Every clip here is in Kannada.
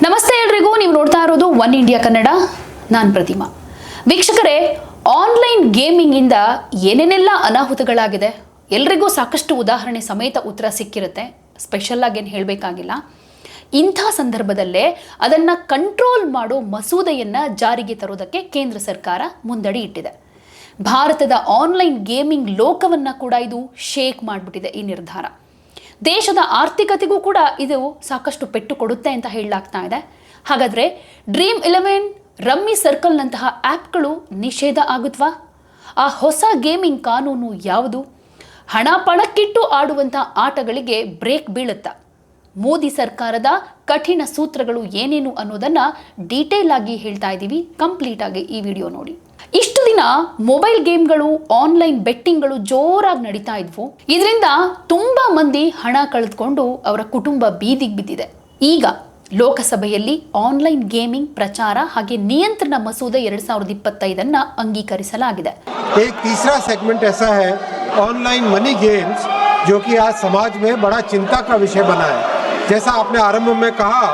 ನಮಸ್ತೆ ಎಲ್ರಿಗೂ, ನೀವು ನೋಡ್ತಾ ಇರೋದು ಒನ್ ಇಂಡಿಯಾ ಕನ್ನಡ. ನಾನು ಪ್ರತಿಮಾ. ವೀಕ್ಷಕರೇ, ಆನ್ಲೈನ್ ಗೇಮಿಂಗ್ ಇಂದ ಏನೇನೆಲ್ಲ ಅನಾಹುತಗಳಾಗಿದೆ ಎಲ್ರಿಗೂ ಸಾಕಷ್ಟು ಉದಾಹರಣೆ ಸಮೇತ ಉತ್ತರ ಸಿಕ್ಕಿರುತ್ತೆ. ಸ್ಪೆಷಲ್ ಆಗಿ ಏನು ಹೇಳಬೇಕಾಗಿಲ್ಲ. ಇಂಥ ಸಂದರ್ಭದಲ್ಲೇ ಅದನ್ನು ಕಂಟ್ರೋಲ್ ಮಾಡೋ ಮಸೂದೆಯನ್ನು ಜಾರಿಗೆ ತರೋದಕ್ಕೆ ಕೇಂದ್ರ ಸರ್ಕಾರ ಮುಂದಡಿ ಇಟ್ಟಿದೆ. ಭಾರತದ ಆನ್ಲೈನ್ ಗೇಮಿಂಗ್ ಲೋಕವನ್ನು ಕೂಡ ಇದು ಶೇಕ್ ಮಾಡಿಬಿಟ್ಟಿದೆ ಈ ನಿರ್ಧಾರ. ದೇಶದ ಆರ್ಥಿಕತೆಗೂ ಕೂಡ ಇದು ಸಾಕಷ್ಟು ಪೆಟ್ಟು ಕೊಡುತ್ತೆ ಅಂತ ಹೇಳಲಾಗ್ತಾ ಇದೆ. ಹಾಗಾದರೆ Dream11, ರಮ್ಮಿ ಸರ್ಕಲ್ನಂತಹ ಆ್ಯಪ್ಗಳು ನಿಷೇಧ ಆಗುತ್ವಾ? ಆ ಹೊಸ ಗೇಮಿಂಗ್ ಕಾನೂನು ಯಾವುದು? ಹಣ ಪಣಕ್ಕಿಟ್ಟು ಆಡುವಂಥ ಆಟಗಳಿಗೆ ಬ್ರೇಕ್ ಬೀಳುತ್ತಾ? ಮೋದಿ ಸರ್ಕಾರದ ಕಠಿಣ ಸೂತ್ರಗಳು ಏನೇನು ಅನ್ನೋದನ್ನು ಡೀಟೇಲ್ ಆಗಿ ಹೇಳ್ತಾ ಇದ್ದೀವಿ. ಕಂಪ್ಲೀಟ್ ಆಗಿ ಈ ವಿಡಿಯೋ ನೋಡಿ. ಇಷ್ಟು ದಿನ ಮೊಬೈಲ್ ಗೇಮ್ಗಳು, ಆನ್ಲೈನ್ ಬೆಟ್ಟಿಂಗ್ಗಳು ಜೋರಾಗಿ ನಡೀತಾ ಇದ್ವು. ಇದರಿಂದ ತುಂಬಾ ಮಂದಿ ಹಣ ಕಳೆದುಕೊಂಡು ಅವರ ಕುಟುಂಬ ಬೀದಿಗೆ ಬಿದ್ದಿದೆ. ಈಗ ಲೋಕಸಭೆಯಲ್ಲಿ ಆನ್ಲೈನ್ ಗೇಮಿಂಗ್ ಪ್ರಚಾರ ಹಾಗೆ ನಿಯಂತ್ರಣ ಮಸೂದೆ 2025 ಅಂಗೀಕರಿಸಲಾಗಿದೆ. एक तीसरा सेगमेंट ऐसा है ऑनलाइन मनी गेम्स, जो कि आज समाज में बड़ा चिंता का विषय बना है. जैसा आपने आरंभ में कहा,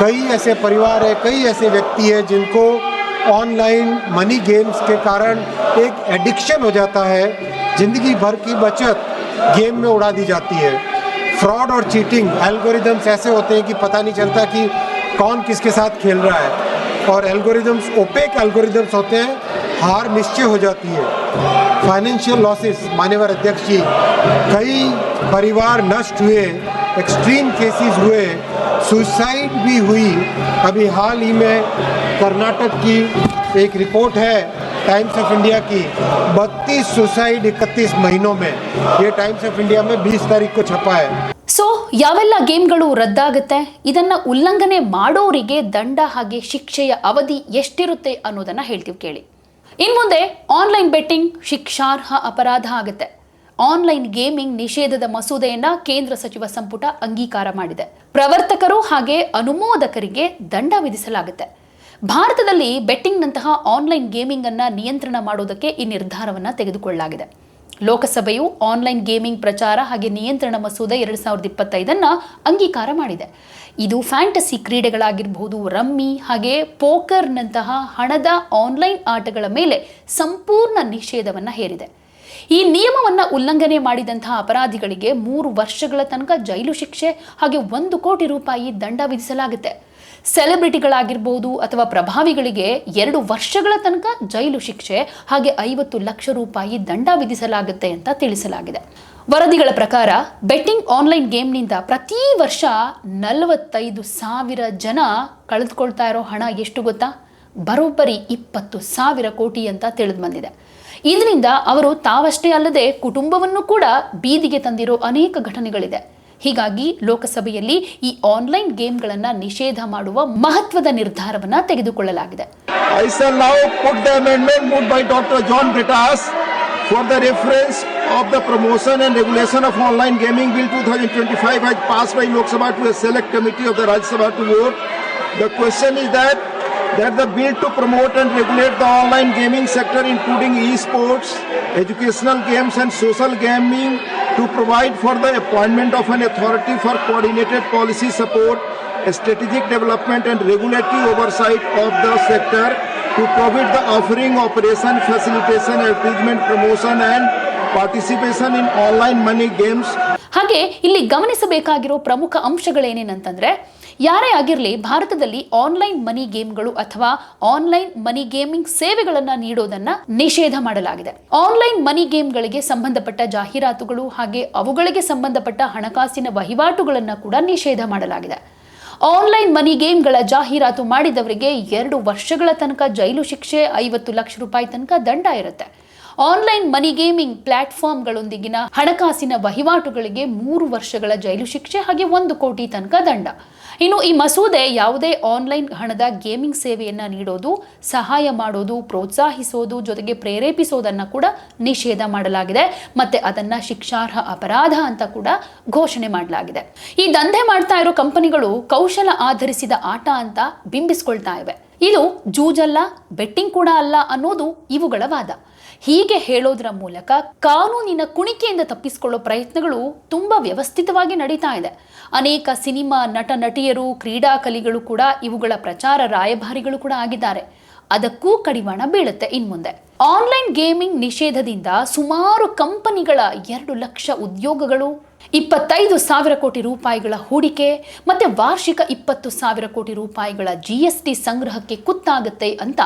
कई ऐसे परिवार है, कई ऐसे व्यक्ति है जिनको ऑनलाइन मनी गेम्स के कारण एक एडिक्शन हो जाता है. ज़िंदगी भर की बचत गेम में उड़ा दी जाती है. फ्रॉड और चीटिंग एल्गोरिदम्स ऐसे होते हैं कि पता नहीं चलता कि कौन किसके साथ खेल रहा है. और एल्गोरिदम्स ओपेक एल्गोरिदम्स होते हैं, हार निश्चय हो जाती है. फाइनेंशियल लॉसेस, माननीय अध्यक्ष जी, कई परिवार नष्ट हुए, एक्सट्रीम केसेस हुए, सुसाइड भी हुई. अभी हाल ही में कर्नाटक की एक रिपोर्ट है टाइम्स ऑफ इंडिया की, 32 सुसाइड 31 महीनों में. ये टाइम्स ऑफ इंडिया में 20 तारीख को छपा है. ಸೊ ಯಾವೆಲ್ಲ ಗೇಮ್ಗಳು ರದ್ದಾಗುತ್ತೆ, ಇದನ್ನ ಉಲ್ಲಂಘನೆ ಮಾಡೋರಿಗೆ ದಂಡ ಹಾಗೆ ಶಿಕ್ಷೆಯ ಅವಧಿ ಎಷ್ಟಿರುತ್ತೆ ಅನ್ನೋದನ್ನ ಹೇಳ್ತೀವಿ ಕೇಳಿ. ಇನ್ನು ಮುಂದೆ ಆನ್ಲೈನ್ ಬೆಟ್ಟಿಂಗ್ ಶಿಕ್ಷಾರ್ಹ ಅಪರಾಧ ಆಗುತ್ತೆ. ಆನ್ಲೈನ್ ಗೇಮಿಂಗ್ ನಿಷೇಧದ ಮಸೂದೆಯನ್ನ ಕೇಂದ್ರ ಸಚಿವ ಸಂಪುಟ ಅಂಗೀಕಾರ ಮಾಡಿದೆ. ಪ್ರವರ್ತಕರು ಹಾಗೆ ಅನುಮೋದಕರಿಗೆ ದಂಡ ವಿಧಿಸಲಾಗುತ್ತೆ. ಭಾರತದಲ್ಲಿ ಬೆಟ್ಟಿಂಗ್ನಂತಹ ಆನ್ಲೈನ್ ಗೇಮಿಂಗ್ ಅನ್ನ ನಿಯಂತ್ರಣ ಮಾಡೋದಕ್ಕೆ ಈ ನಿರ್ಧಾರವನ್ನ ತೆಗೆದುಕೊಳ್ಳಲಾಗಿದೆ. ಲೋಕಸಭೆಯು ಆನ್ಲೈನ್ ಗೇಮಿಂಗ್ ಪ್ರಚಾರ ಹಾಗೆ ನಿಯಂತ್ರಣ ಮಸೂದೆ 2025 ಅಂಗೀಕಾರ ಮಾಡಿದೆ. ಇದು ಫ್ಯಾಂಟಸಿ ಕ್ರೀಡೆಗಳಾಗಿರಬಹುದು, ರಮ್ಮಿ ಹಾಗೆ ಪೋಕರ್ನಂತಹ ಹಣದ ಆನ್ಲೈನ್ ಆಟಗಳ ಮೇಲೆ ಸಂಪೂರ್ಣ ನಿಷೇಧವನ್ನು ಹೇರಿದೆ. ಈ ನಿಯಮವನ್ನು ಉಲ್ಲಂಘನೆ ಮಾಡಿದಂತಹ ಅಪರಾಧಿಗಳಿಗೆ 3 ವರ್ಷಗಳ ತನಕ ಜೈಲು ಶಿಕ್ಷೆ ಹಾಗೆ 1 ಕೋಟಿ ರೂಪಾಯಿ ದಂಡ ವಿಧಿಸಲಾಗುತ್ತೆ. ಸೆಲೆಬ್ರಿಟಿಗಳಾಗಿರ್ಬೋದು ಅಥವಾ ಪ್ರಭಾವಿಗಳಿಗೆ 2 ವರ್ಷಗಳ ತನಕ ಜೈಲು ಶಿಕ್ಷೆ ಹಾಗೆ 50 ಲಕ್ಷ ರೂಪಾಯಿ ದಂಡ ವಿಧಿಸಲಾಗುತ್ತೆ ಅಂತ ತಿಳಿಸಲಾಗಿದೆ. ವರದಿಗಳ ಪ್ರಕಾರ ಬೆಟ್ಟಿಂಗ್ ಆನ್ಲೈನ್ ಗೇಮ್ನಿಂದ ಪ್ರತಿ ವರ್ಷ 45,000 ಜನ ಕಳೆದುಕೊಳ್ತಾ ಇರೋ ಹಣ ಎಷ್ಟು ಗೊತ್ತಾ? ಬರೋಬ್ಬರಿ 20,000 ಕೋಟಿ ಅಂತ ತಿಳಿದು ಬಂದಿದೆ. ಇದರಿಂದ ಅವರು ತಾವಷ್ಟೇ ಅಲ್ಲದೆ ಕುಟುಂಬವನ್ನು ಕೂಡ ಬೀದಿಗೆ ತಂದಿರೋ ಅನೇಕ ಘಟನೆಗಳಿದೆ. ಹೀಗಾಗಿ ಲೋಕಸಭೆಯಲ್ಲಿ ಈ ಆನ್ಲೈನ್ ಗೇಮ್ಗಳನ್ನು ನಿಷೇಧ ಮಾಡುವ ಮಹತ್ವದ ನಿರ್ಧಾರವನ್ನು ತೆಗೆದುಕೊಳ್ಳಲಾಗಿದೆ. I shall now put the amendment moved by Dr. John Britas for the reference of the promotion and regulation of online gaming bill 2025 has passed by Lok Sabha to a select committee of the Rajya Sabha to vote. The question is that the bill to promote and regulate the online gaming sector including e-sports, educational games and social gaming, to provide for the appointment of an authority for coordinated policy support, strategic development and regulatory oversight of the sector, to prohibit the offering, operation, facilitation, advertisement, promotion and participation in online money games. ಹಾಗೆ ಇಲ್ಲಿ ಗಮನಿಸಬೇಕಾಗಿರೋ ಪ್ರಮುಖ ಅಂಶಗಳೇನೇನಂತಂದ್ರೆ, ಯಾರೇ ಆಗಿರಲಿ ಭಾರತದಲ್ಲಿ ಆನ್ಲೈನ್ ಮನಿ ಗೇಮ್ಗಳು ಅಥವಾ ಆನ್ಲೈನ್ ಮನಿ ಗೇಮಿಂಗ್ ಸೇವೆಗಳನ್ನು ನೀಡೋದನ್ನ ನಿಷೇಧ ಮಾಡಲಾಗಿದೆ. ಆನ್ಲೈನ್ ಮನಿ ಗೇಮ್ಗಳಿಗೆ ಸಂಬಂಧಪಟ್ಟ ಜಾಹೀರಾತುಗಳು ಹಾಗೆ ಅವುಗಳಿಗೆ ಸಂಬಂಧಪಟ್ಟ ಹಣಕಾಸಿನ ವಹಿವಾಟುಗಳನ್ನು ಕೂಡ ನಿಷೇಧ ಮಾಡಲಾಗಿದೆ. ಆನ್ಲೈನ್ ಮನಿ ಗೇಮ್ಗಳ ಜಾಹೀರಾತು ಮಾಡಿದವರಿಗೆ 2 ವರ್ಷಗಳ ತನಕ ಜೈಲು ಶಿಕ್ಷೆ, 50 ಲಕ್ಷ ರೂಪಾಯಿ ತನಕ ದಂಡ ಇರುತ್ತೆ. ಆನ್ಲೈನ್ ಮನಿ ಗೇಮಿಂಗ್ ಪ್ಲಾಟ್ಫಾರ್ಮ್ಗಳೊಂದಿಗಿನ ಹಣಕಾಸಿನ ವಹಿವಾಟುಗಳಿಗೆ 3 ವರ್ಷಗಳ ಜೈಲು ಶಿಕ್ಷೆ ಹಾಗೆ 1 ಕೋಟಿ ತನಕ ದಂಡ. ಇನ್ನು ಈ ಮಸೂದೆ ಯಾವುದೇ ಆನ್ಲೈನ್ ಹಣದ ಗೇಮಿಂಗ್ ಸೇವೆಯನ್ನ ನೀಡೋದು, ಸಹಾಯ ಮಾಡೋದು, ಪ್ರೋತ್ಸಾಹಿಸೋದು ಜೊತೆಗೆ ಪ್ರೇರೇಪಿಸೋದನ್ನ ಕೂಡ ನಿಷೇಧ ಮಾಡಲಾಗಿದೆ. ಮತ್ತೆ ಅದನ್ನ ಶಿಕ್ಷಾರ್ಹ ಅಪರಾಧ ಅಂತ ಕೂಡ ಘೋಷಣೆ ಮಾಡಲಾಗಿದೆ. ಈ ದಂಧೆ ಮಾಡ್ತಾ ಇರೋ ಕಂಪನಿಗಳು ಕೌಶಲ ಆಧರಿಸಿದ ಆಟ ಅಂತ ಬಿಂಬಿಸ್ಕೊಳ್ತಾ ಇವೆ. ಇದು ಜೂಜಲ್ಲ, ಬೆಟ್ಟಿಂಗ್ ಕೂಡ ಅಲ್ಲ ಅನ್ನೋದು ಇವುಗಳ ವಾದ. ಹೀಗೆ ಹೇಳೋದರ ಮೂಲಕ ಕಾನೂನಿನ ಕುಣಿಕೆಯಿಂದ ತಪ್ಪಿಸಿಕೊಳ್ಳೋ ಪ್ರಯತ್ನಗಳು ತುಂಬಾ ವ್ಯವಸ್ಥಿತವಾಗಿ ನಡೀತಾ ಇದೆ. ಅನೇಕ ಸಿನಿಮಾ ನಟ ನಟಿಯರು, ಕ್ರೀಡಾಕಲಿಗಳು ಕೂಡ ಇವುಗಳ ಪ್ರಚಾರ ರಾಯಭಾರಿಗಳು ಕೂಡ ಆಗಿದ್ದಾರೆ. ಅದಕ್ಕೂ ಕಡಿವಾಣ ಬೀಳುತ್ತೆ ಇನ್ಮುಂದೆ. ಆನ್ಲೈನ್ ಗೇಮಿಂಗ್ ನಿಷೇಧದಿಂದ ಸುಮಾರು ಕಂಪನಿಗಳ 2 ಲಕ್ಷ ಉದ್ಯೋಗಗಳು, 25,000 ಕೋಟಿ ರೂಪಾಯಿಗಳ ಹೂಡಿಕೆ ಮತ್ತೆ ವಾರ್ಷಿಕ 20,000 ಕೋಟಿ ರೂಪಾಯಿಗಳ GST ಸಂಗ್ರಹಕ್ಕೆ ಕುತ್ತಾಗುತ್ತೆ ಅಂತ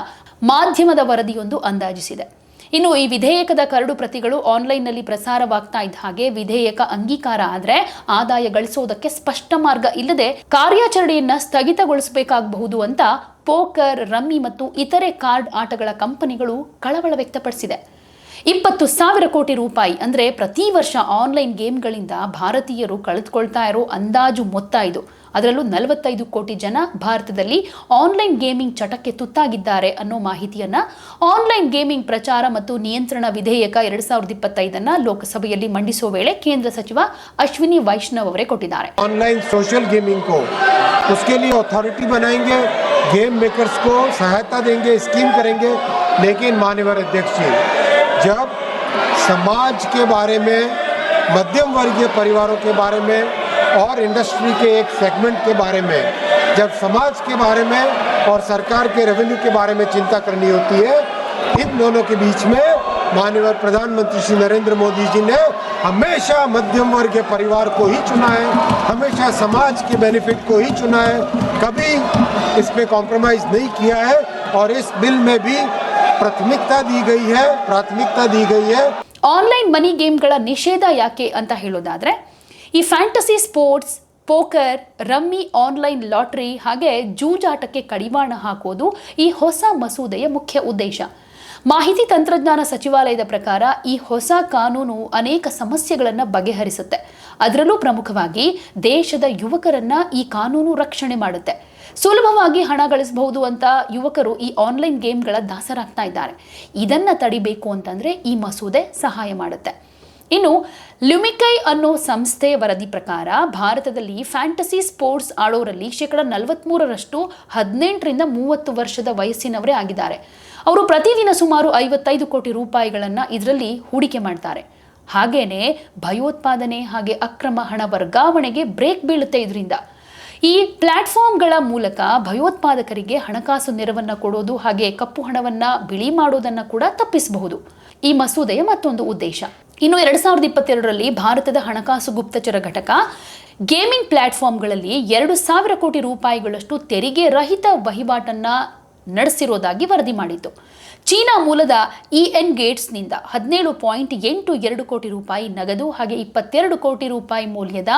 ಮಾಧ್ಯಮದ ವರದಿಯೊಂದು ಅಂದಾಜಿಸಿದೆ. ಇನ್ನು ಈ ವಿಧೇಯಕದ ಕರಡು ಪ್ರತಿಗಳು ಆನ್ಲೈನ್ನಲ್ಲಿ ಪ್ರಸಾರವಾಗ್ತಾ ಇದ್ದ ಹಾಗೆ ವಿಧೇಯಕ ಅಂಗೀಕಾರ ಆದರೆ ಆದಾಯ ಗಳಿಸೋದಕ್ಕೆ ಸ್ಪಷ್ಟ ಮಾರ್ಗ ಇಲ್ಲದೆ ಕಾರ್ಯಾಚರಣೆಯನ್ನ ಸ್ಥಗಿತಗೊಳಿಸಬೇಕಾಗಬಹುದು ಅಂತ ಪೋಕರ್, ರಮ್ಮಿ ಮತ್ತು ಇತರೆ ಕಾರ್ಡ್ ಆಟಗಳ ಕಂಪನಿಗಳು ಕಳವಳ ವ್ಯಕ್ತಪಡಿಸಿದೆ. 20,000 ಕೋಟಿ ರೂಪಾಯಿ ಅಂದ್ರೆ ಪ್ರತಿ ವರ್ಷ ಆನ್ಲೈನ್ ಗೇಮ್ಗಳಿಂದ ಭಾರತೀಯರು ಕಳೆದುಕೊಳ್ತಾ ಇರೋ ಅಂದಾಜು ಮೊತ್ತ ಇದು. ಅದರಲ್ಲೂ 45 ಕೋಟಿ ಜನ ಭಾರತದಲ್ಲಿ ಆನ್ಲೈನ್ ಗೇಮಿಂಗ್ ಚಟಕ್ಕೆ ತುತ್ತಾಗಿದ್ದಾರೆ ಅನ್ನೋ ಮಾಹಿತಿಯನ್ನ ಆನ್ಲೈನ್ ಗೇಮಿಂಗ್ ಪ್ರಚಾರ ಮತ್ತು ನಿಯಂತ್ರಣ ವಿಧೇಯಕ 2025 ಲೋಕಸಭೆಯಲ್ಲಿ ಮಂಡಿಸುವ ವೇಳೆ ಕೇಂದ್ರ ಸಚಿವ ಅಶ್ವಿನಿ ವೈಷ್ಣವ್ ಅವರೇ ಕೊಟ್ಟಿದ್ದಾರೆ. ऑनलाइन सोशल गेमिंग को उसके लिए अथॉरिटी बनाएंगे, गेम मेकर्स को सहायता देंगे, स्कीम करेंगे. लेकिन माननीय अध्यक्ष जी, जब समाज के बारे में, मध्यम वर्गीय परिवारों के बारे में और इंडस्ट्री के एक सेगमेंट के बारे में, जब समाज के बारे में और सरकार के रेवेन्यू के बारे में चिंता करनी होती है, इन दोनों के बीच में माननीय प्रधानमंत्री श्री नरेंद्र मोदी जी ने हमेशा मध्यम वर्ग के परिवार को ही चुना है, हमेशा समाज के बेनिफिट को ही चुना है, कभी इसमें कॉम्प्रोमाइज नहीं किया है. और इस बिल में भी प्राथमिकता दी गई है. ಆನ್ಲೈನ್ ಮನಿ ಗೇಮ್ಗಳ ನಿಷೇಧ ಯಾಕೆ ಅಂತ ಹೇಳೋದಾದ್ರೆ, ಈ fantasy sports, poker, rummy, online lottery ಹಾಗೆ ಜೂಜಾಟಕ್ಕೆ ಕಡಿವಾಣ ಹಾಕೋದು ಈ ಹೊಸ ಮಸೂದೆಯ ಮುಖ್ಯ ಉದ್ದೇಶ. ಮಾಹಿತಿ ತಂತ್ರಜ್ಞಾನ ಸಚಿವಾಲಯದ ಪ್ರಕಾರ ಈ ಹೊಸ ಕಾನೂನು ಅನೇಕ ಸಮಸ್ಯೆಗಳನ್ನು ಬಗೆಹರಿಸುತ್ತೆ. ಅದರಲ್ಲೂ ಪ್ರಮುಖವಾಗಿ ದೇಶದ ಯುವಕರನ್ನ ಈ ಕಾನೂನು ರಕ್ಷಣೆ ಮಾಡುತ್ತೆ. ಸುಲಭವಾಗಿ ಹಣ ಗಳಿಸಬಹುದು ಅಂತ ಯುವಕರು ಈ ಆನ್ಲೈನ್ ಗೇಮ್ಗಳ ದಾಸರಾಗ್ತಾ ಇದ್ದಾರೆ. ಇದನ್ನ ತಡಿಬೇಕು ಅಂತಂದ್ರೆ ಈ ಮಸೂದೆ ಸಹಾಯ ಮಾಡುತ್ತೆ. ಇನ್ನು ಲ್ಯುಮಿಕೈ ಅನ್ನೋ ಸಂಸ್ಥೆ ವರದಿ ಪ್ರಕಾರ ಭಾರತದಲ್ಲಿ ಫ್ಯಾಂಟಸಿ ಸ್ಪೋರ್ಟ್ಸ್ ಆಡೋರಲ್ಲಿ 43% 18ರಿಂದ 30 ವರ್ಷದ ವಯಸ್ಸಿನವರೇ ಆಗಿದ್ದಾರೆ. ಅವರು ಪ್ರತಿದಿನ ಸುಮಾರು 55 ಕೋಟಿ ರೂಪಾಯಿಗಳನ್ನು ಇದರಲ್ಲಿ ಹೂಡಿಕೆ ಮಾಡ್ತಾರೆ. ಹಾಗೇನೆ ಭಯೋತ್ಪಾದನೆ ಹಾಗೆ ಅಕ್ರಮ ಹಣ ವರ್ಗಾವಣೆಗೆ ಬ್ರೇಕ್ ಬೀಳುತ್ತೆ. ಇದರಿಂದ ಈ ಪ್ಲಾಟ್ಫಾರ್ಮ್ಗಳ ಮೂಲಕ ಭಯೋತ್ಪಾದಕರಿಗೆ ಹಣಕಾಸು ನೆರವನ್ನ ಕೊಡೋದು ಹಾಗೆ ಕಪ್ಪು ಹಣವನ್ನ ಬಿಳಿ ಮಾಡೋದನ್ನ ಕೂಡ ತಪ್ಪಿಸಬಹುದು. ಈ ಮಸೂದೆಯ ಮತ್ತೊಂದು ಉದ್ದೇಶ. ಇನ್ನು 2022ರಲ್ಲಿ ಭಾರತದ ಹಣಕಾಸು ಗುಪ್ತಚರ ಘಟಕ ಗೇಮಿಂಗ್ ಪ್ಲಾಟ್ಫಾರ್ಮ್ಗಳಲ್ಲಿ 2,000 ಕೋಟಿ ರೂಪಾಯಿಗಳಷ್ಟು ತೆರಿಗೆ ರಹಿತ ವಹಿವಾಟನ್ನ ನಡೆಸಿರೋದಾಗಿ ವರದಿ ಮಾಡಿತ್ತು. ಚೀನಾ ಮೂಲದ EN ಗೇಟ್ಸ್ನಿಂದ 17.82 ಕೋಟಿ ರೂಪಾಯಿ ನಗದು ಹಾಗೆ 22 ಕೋಟಿ ರೂಪಾಯಿ ಮೌಲ್ಯದ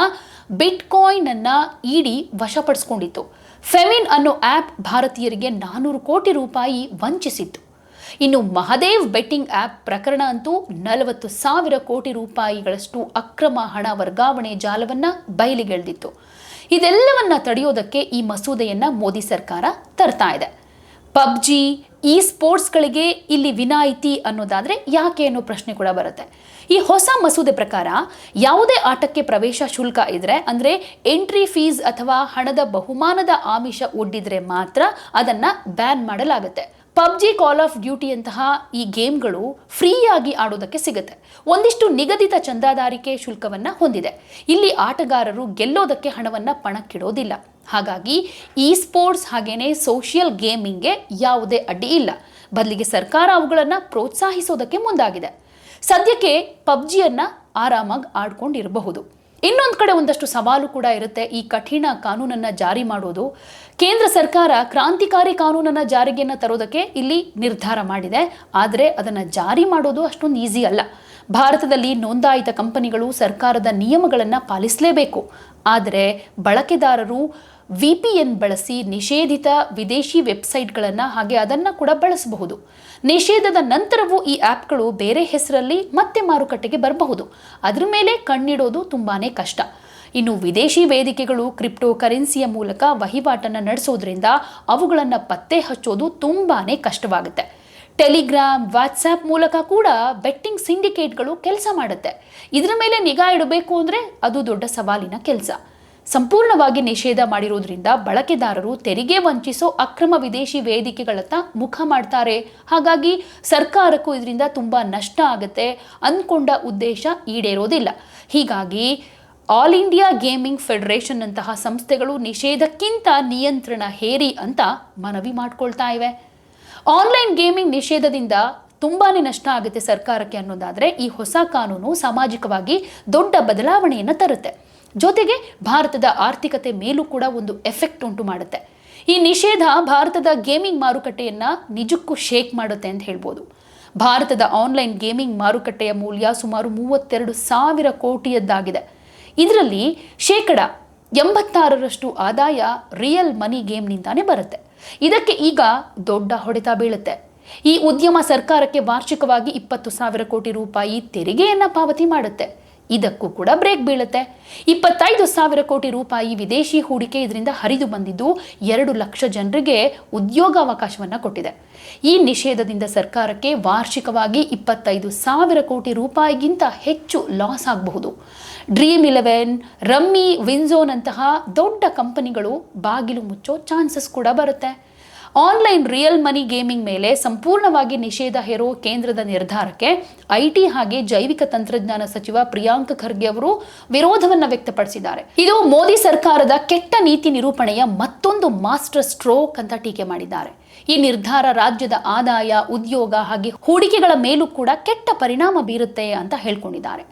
ಬಿಟ್ಕಾಯಿನ್ ಅನ್ನ ಇಡಿ ವಶಪಡಿಸಿಕೊಂಡಿತ್ತು. ಫೆಮಿನ್ ಅನ್ನೋ ಆ್ಯಪ್ ಭಾರತೀಯರಿಗೆ 400 ಕೋಟಿ ರೂಪಾಯಿ ವಂಚಿಸಿತ್ತು. ಇನ್ನು ಮಹದೇವ್ ಬೆಟ್ಟಿಂಗ್ ಆ್ಯಪ್ ಪ್ರಕರಣ ಅಂತೂ 40,000 ಕೋಟಿ ರೂಪಾಯಿಗಳಷ್ಟು ಅಕ್ರಮ ಹಣ ವರ್ಗಾವಣೆ ಜಾಲವನ್ನ ಬಯಲಿಗೆಳೆದಿತ್ತು. ಇದೆಲ್ಲವನ್ನ ತಡೆಯೋದಕ್ಕೆ ಈ ಮಸೂದೆಯನ್ನ ಮೋದಿ ಸರ್ಕಾರ ತರ್ತಾ ಇದೆ. ಪಬ್ಜಿ, ಈ ಸ್ಪೋರ್ಟ್ಸ್ಗಳಿಗೆ ಇಲ್ಲಿ ವಿನಾಯಿತಿ ಅನ್ನೋದಾದ್ರೆ ಯಾಕೆ ಅನ್ನೋ ಪ್ರಶ್ನೆ ಕೂಡ ಬರುತ್ತೆ. ಈ ಹೊಸ ಮಸೂದೆ ಪ್ರಕಾರ ಯಾವುದೇ ಆಟಕ್ಕೆ ಪ್ರವೇಶ ಶುಲ್ಕ ಇದ್ರೆ ಅಂದ್ರೆ ಎಂಟ್ರಿ ಫೀಸ್ ಅಥವಾ ಹಣದ ಬಹುಮಾನದ ಆಮಿಷ ಒಡ್ಡಿದ್ರೆ ಮಾತ್ರ ಅದನ್ನ ಬ್ಯಾನ್ ಮಾಡಲಾಗುತ್ತೆ. ಪಬ್ಜಿ, ಕಾಲ್ ಆಫ್ ಡ್ಯೂಟಿಯಂತಹ ಈ ಗೇಮ್ಗಳು ಫ್ರೀಯಾಗಿ ಆಡೋದಕ್ಕೆ ಸಿಗುತ್ತೆ. ಒಂದಿಷ್ಟು ನಿಗದಿತ ಚಂದಾದಾರಿಕೆ ಶುಲ್ಕವನ್ನ ಹೊಂದಿದೆ. ಇಲ್ಲಿ ಆಟಗಾರರು ಗೆಲ್ಲೋದಕ್ಕೆ ಹಣವನ್ನ ಪಣಕ್ಕಿಡೋದಿಲ್ಲ. ಹಾಗಾಗಿ ಈ ಸ್ಪೋರ್ಟ್ಸ್ ಹಾಗೇನೆ ಸೋಷಿಯಲ್ ಗೇಮಿಂಗ್ಗೆ ಯಾವುದೇ ಅಡ್ಡಿ ಇಲ್ಲ. ಬದಲಿಗೆ ಸರ್ಕಾರ ಅವುಗಳನ್ನು ಪ್ರೋತ್ಸಾಹಿಸೋದಕ್ಕೆ ಮುಂದಾಗಿದೆ. ಸದ್ಯಕ್ಕೆ ಪಬ್ಜಿಯನ್ನ ಆರಾಮಾಗಿ ಆಡ್ಕೊಂಡಿರಬಹುದು. ಇನ್ನೊಂದು ಕಡೆ ಒಂದಷ್ಟು ಸವಾಲು ಕೂಡ ಇರುತ್ತೆ. ಈ ಕಠಿಣ ಕಾನೂನನ್ನ ಜಾರಿ ಮಾಡೋದು, ಕೇಂದ್ರ ಸರ್ಕಾರ ಕ್ರಾಂತಿಕಾರಿ ಕಾನೂನನ್ನ ಜಾರಿಗೆಯನ್ನು ತರೋದಕ್ಕೆ ಇಲ್ಲಿ ನಿರ್ಧಾರ ಮಾಡಿದೆ. ಆದರೆ ಅದನ್ನು ಜಾರಿ ಮಾಡೋದು ಅಷ್ಟೊಂದು ಈಸಿ ಅಲ್ಲ. ಭಾರತದಲ್ಲಿ ನೋಂದಾಯಿತ ಕಂಪನಿಗಳು ಸರ್ಕಾರದ ನಿಯಮಗಳನ್ನು ಪಾಲಿಸಲೇಬೇಕು. ಆದರೆ ಬಳಕೆದಾರರು VPN ಬಳಸಿ ನಿಷೇಧಿತ ವಿದೇಶಿ ವೆಬ್ಸೈಟ್ಗಳನ್ನು ಹಾಗೆ ಅದನ್ನು ಕೂಡ ಬಳಸಬಹುದು. ನಿಷೇಧದ ನಂತರವೂ ಈ ಆ್ಯಪ್ಗಳು ಬೇರೆ ಹೆಸರಲ್ಲಿ ಮತ್ತೆ ಮಾರುಕಟ್ಟೆಗೆ ಬರಬಹುದು. ಅದರ ಮೇಲೆ ಕಣ್ಣಿಡೋದು ತುಂಬಾನೇ ಕಷ್ಟ. ಇನ್ನು ವಿದೇಶಿ ವೇದಿಕೆಗಳು ಕ್ರಿಪ್ಟೋ ಕರೆನ್ಸಿಯ ಮೂಲಕ ವಹಿವಾಟನ್ನು ನಡೆಸೋದ್ರಿಂದ ಅವುಗಳನ್ನು ಪತ್ತೆ ಹಚ್ಚೋದು ತುಂಬಾನೇ ಕಷ್ಟವಾಗುತ್ತೆ. ಟೆಲಿಗ್ರಾಮ್, ವಾಟ್ಸ್ಆ್ಯಪ್ ಮೂಲಕ ಕೂಡ ಬೆಟ್ಟಿಂಗ್ ಸಿಂಡಿಕೇಟ್ಗಳು ಕೆಲಸ ಮಾಡುತ್ತೆ. ಇದರ ಮೇಲೆ ನಿಗಾ ಇಡಬೇಕು ಅಂದರೆ ಅದು ದೊಡ್ಡ ಸವಾಲಿನ ಕೆಲಸ. ಸಂಪೂರ್ಣವಾಗಿ ನಿಷೇಧ ಮಾಡಿರೋದ್ರಿಂದ ಬಳಕೆದಾರರು ತೆರಿಗೆ ವಂಚಿಸೋ ಅಕ್ರಮ ವಿದೇಶಿ ವೇದಿಕೆಗಳತ್ತ ಮುಖ ಮಾಡ್ತಾರೆ. ಹಾಗಾಗಿ ಸರ್ಕಾರಕ್ಕೂ ಇದರಿಂದ ತುಂಬಾ ನಷ್ಟ ಆಗುತ್ತೆ. ಅಂದ್ಕೊಂಡ ಉದ್ದೇಶ ಈಡೇರೋದಿಲ್ಲ. ಹೀಗಾಗಿ ಆಲ್ ಇಂಡಿಯಾ ಗೇಮಿಂಗ್ ಫೆಡರೇಷನ್ ಅಂತಹ ಸಂಸ್ಥೆಗಳು ನಿಷೇಧಕ್ಕಿಂತ ನಿಯಂತ್ರಣ ಹೇರಿ ಅಂತ ಮನವಿ ಮಾಡ್ಕೊಳ್ತಾ ಇವೆ. ಆನ್ಲೈನ್ ಗೇಮಿಂಗ್ ನಿಷೇಧದಿಂದ ತುಂಬಾನೇ ನಷ್ಟ ಆಗುತ್ತೆ ಸರ್ಕಾರಕ್ಕೆ ಅನ್ನೋದಾದ್ರೆ ಈ ಹೊಸ ಕಾನೂನು ಸಾಮಾಜಿಕವಾಗಿ ದೊಡ್ಡ ಬದಲಾವಣೆಯನ್ನು ತರುತ್ತೆ. ಜೊತೆಗೆ ಭಾರತದ ಆರ್ಥಿಕತೆ ಮೇಲೂ ಕೂಡ ಒಂದು ಎಫೆಕ್ಟ್ ಉಂಟು ಮಾಡುತ್ತೆ. ಈ ನಿಷೇಧ ಭಾರತದ ಗೇಮಿಂಗ್ ಮಾರುಕಟ್ಟೆಯನ್ನ ನಿಜಕ್ಕೂ ಶೇಕ್ ಮಾಡುತ್ತೆ ಅಂತ ಹೇಳ್ಬೋದು. ಭಾರತದ ಆನ್ಲೈನ್ ಗೇಮಿಂಗ್ ಮಾರುಕಟ್ಟೆಯ ಮೂಲ್ಯ ಸುಮಾರು 32,000 ಕೋಟಿಯದ್ದಾಗಿದೆ. ಇದರಲ್ಲಿ 86% ಆದಾಯ ರಿಯಲ್ ಮನಿ ಗೇಮ್ನಿಂದಾನೇ ಬರುತ್ತೆ. ಇದಕ್ಕೆ ಈಗ ದೊಡ್ಡ ಹೊಡೆತ ಬೀಳುತ್ತೆ. ಈ ಉದ್ಯಮ ಸರ್ಕಾರಕ್ಕೆ ವಾರ್ಷಿಕವಾಗಿ 20,000 ಕೋಟಿ ರೂಪಾಯಿ ತೆರಿಗೆಯನ್ನ ಪಾವತಿ ಮಾಡುತ್ತೆ. ಇದಕ್ಕೂ ಕೂಡ ಬ್ರೇಕ್ ಬೀಳುತ್ತೆ. 25,000 ಕೋಟಿ ರೂಪಾಯಿ ವಿದೇಶಿ ಹೂಡಿಕೆ ಇದರಿಂದ ಹರಿದು ಬಂದಿದ್ದು 2 ಲಕ್ಷ ಜನರಿಗೆ ಉದ್ಯೋಗಾವಕಾಶವನ್ನ ಕೊಟ್ಟಿದೆ. ಈ ನಿಷೇಧದಿಂದ ಸರ್ಕಾರಕ್ಕೆ ವಾರ್ಷಿಕವಾಗಿ 25,000 ಕೋಟಿ ರೂಪಾಯಿಗಿಂತ ಹೆಚ್ಚು ಲಾಸ್ ಆಗಬಹುದು. Dream11, ರಮ್ಮಿ, ವಿನ್ಝೋನ್ ಅಂತಹ ದೊಡ್ಡ ಕಂಪನಿಗಳು ಬಾಗಿಲು ಮುಚ್ಚೋ ಚಾನ್ಸಸ್ ಕೂಡ ಬರುತ್ತೆ. ಆನ್ಲೈನ್ ರಿಯಲ್ ಮನಿ ಗೇಮಿಂಗ್ ಮೇಲೆ ಸಂಪೂರ್ಣವಾಗಿ ನಿಷೇಧ ಹೇರೋ ಕೇಂದ್ರದ ನಿರ್ಧಾರಕ್ಕೆ ಐಟಿ ಹಾಗೆ ಜೈವಿಕ ತಂತ್ರಜ್ಞಾನ ಸಚಿವ ಪ್ರಿಯಾಂಕ್ ಖರ್ಗೆ ಅವರು ವಿರೋಧವನ್ನ ವ್ಯಕ್ತಪಡಿಸಿದ್ದಾರೆ. ಇದು ಮೋದಿ ಸರ್ಕಾರದ ಕೆಟ್ಟ ನೀತಿ ನಿರೂಪಣೆಯ ಮತ್ತೊಂದು ಮಾಸ್ಟರ್ ಸ್ಟ್ರೋಕ್ ಅಂತ ಟೀಕೆ ಮಾಡಿದ್ದಾರೆ. ಈ ನಿರ್ಧಾರ ರಾಜ್ಯದ ಆದಾಯ, ಉದ್ಯೋಗ ಹಾಗೆ ಹೂಡಿಕೆಗಳ ಮೇಲೂ ಕೂಡ ಕೆಟ್ಟ ಪರಿಣಾಮ ಬೀರುತ್ತೆ ಅಂತ ಹೇಳ್ಕೊಂಡಿದ್ದಾರೆ.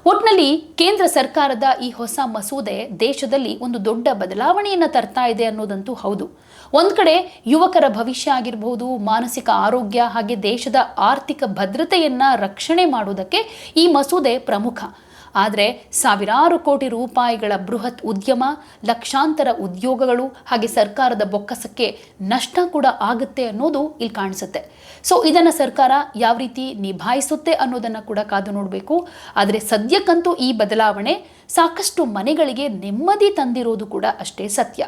ಒಟ್ನಲ್ಲಿ ಕೇಂದ್ರ ಸರ್ಕಾರದ ಈ ಹೊಸ ಮಸೂದೆ ದೇಶದಲ್ಲಿ ಒಂದು ದೊಡ್ಡ ಬದಲಾವಣೆಯನ್ನು ತರ್ತಾ ಇದೆ ಅನ್ನೋದಂತೂ ಹೌದು. ಒಂದ್ ಕಡೆ ಯುವಕರ ಭವಿಷ್ಯ ಆಗಿರಬಹುದು, ಮಾನಸಿಕ ಆರೋಗ್ಯ ಹಾಗೆ ದೇಶದ ಆರ್ಥಿಕ ಭದ್ರತೆಯನ್ನ ರಕ್ಷಣೆ ಮಾಡುವುದಕ್ಕೆ ಈ ಮಸೂದೆ ಪ್ರಮುಖ. ಆದರೆ ಸಾವಿರಾರು ಕೋಟಿ ರೂಪಾಯಿಗಳ ಬೃಹತ್ ಉದ್ಯಮ, ಲಕ್ಷಾಂತರ ಉದ್ಯೋಗಗಳು ಹಾಗೆ ಸರ್ಕಾರದ ಬೊಕ್ಕಸಕ್ಕೆ ನಷ್ಟ ಕೂಡ ಆಗುತ್ತೆ ಅನ್ನೋದು ಇಲ್ಲಿ ಕಾಣಿಸುತ್ತೆ. ಸೊ ಇದನ್ನು ಸರ್ಕಾರ ಯಾವ ರೀತಿ ನಿಭಾಯಿಸುತ್ತೆ ಅನ್ನೋದನ್ನು ಕೂಡ ಕಾದು ನೋಡಬೇಕು. ಆದರೆ ಸದ್ಯಕ್ಕಂತೂ ಈ ಬದಲಾವಣೆ ಸಾಕಷ್ಟು ಮನೆಗಳಿಗೆ ನೆಮ್ಮದಿ ತಂದಿರೋದು ಕೂಡ ಅಷ್ಟೇ ಸತ್ಯ.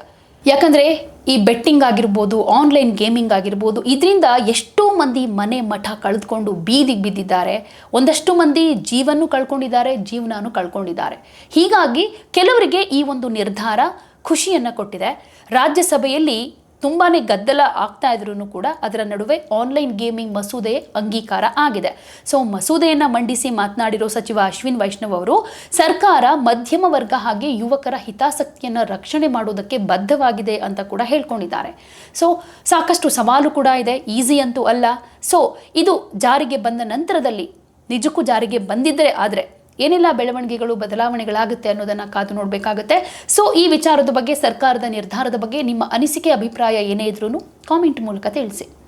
ಯಾಕಂದರೆ ಈ ಬೆಟ್ಟಿಂಗ್ ಆಗಿರ್ಬೋದು, ಆನ್ಲೈನ್ ಗೇಮಿಂಗ್ ಆಗಿರ್ಬೋದು, ಇದರಿಂದ ಎಷ್ಟೋ ಮಂದಿ ಮನೆ ಮಠ ಕಳೆದುಕೊಂಡು ಬೀದಿಗೆ ಬಿದ್ದಿದ್ದಾರೆ. ಒಂದಷ್ಟು ಮಂದಿ ಜೀವನೂ ಕಳ್ಕೊಂಡಿದ್ದಾರೆ, ಜೀವನನೂ ಕಳ್ಕೊಂಡಿದ್ದಾರೆ. ಹೀಗಾಗಿ ಕೆಲವರಿಗೆ ಈ ಒಂದು ನಿರ್ಧಾರ ಖುಷಿಯನ್ನು ಕೊಟ್ಟಿದೆ. ರಾಜ್ಯಸಭೆಯಲ್ಲಿ ತುಂಬಾನೇ ಗದ್ದಲ ಆಗ್ತಾ ಇದ್ರೂ ಕೂಡ ಅದರ ನಡುವೆ ಆನ್ಲೈನ್ ಗೇಮಿಂಗ್ ಮಸೂದೆ ಅಂಗೀಕಾರ ಆಗಿದೆ. ಸೊ ಮಸೂದೆಯನ್ನು ಮಂಡಿಸಿ ಮಾತನಾಡಿರೋ ಸಚಿವ ಅಶ್ವಿನ್ ವೈಷ್ಣವ್ ಅವರು ಸರ್ಕಾರ ಮಧ್ಯಮ ವರ್ಗ ಹಾಗೆ ಯುವಕರ ಹಿತಾಸಕ್ತಿಯನ್ನು ರಕ್ಷಣೆ ಮಾಡೋದಕ್ಕೆ ಬದ್ಧವಾಗಿದೆ ಅಂತ ಕೂಡ ಹೇಳ್ಕೊಂಡಿದ್ದಾರೆ. ಸೊ ಸಾಕಷ್ಟು ಸವಾಲು ಕೂಡ ಇದೆ, ಈಸಿ ಅಂತೂ ಅಲ್ಲ. ಸೊ ಇದು ಜಾರಿಗೆ ಬಂದ ನಂತರದಲ್ಲಿ ನಿಜಕ್ಕೂ ಜಾರಿಗೆ ಬಂದಿದ್ದರೆ ಆದರೆ ಏನೆಲ್ಲ ಬೆಳವಣಿಗೆಗಳು, ಬದಲಾವಣೆಗಳಾಗುತ್ತೆ ಅನ್ನೋದನ್ನು ಕಾದು ನೋಡಬೇಕಾಗುತ್ತೆ. ಸೊ ಈ ವಿಚಾರದ ಬಗ್ಗೆ, ಸರ್ಕಾರದ ನಿರ್ಧಾರದ ಬಗ್ಗೆ ನಿಮ್ಮ ಅನಿಸಿಕೆ, ಅಭಿಪ್ರಾಯ ಏನೇ ಇದ್ರೂ ಕಾಮೆಂಟ್ ಮೂಲಕ ತಿಳಿಸಿ.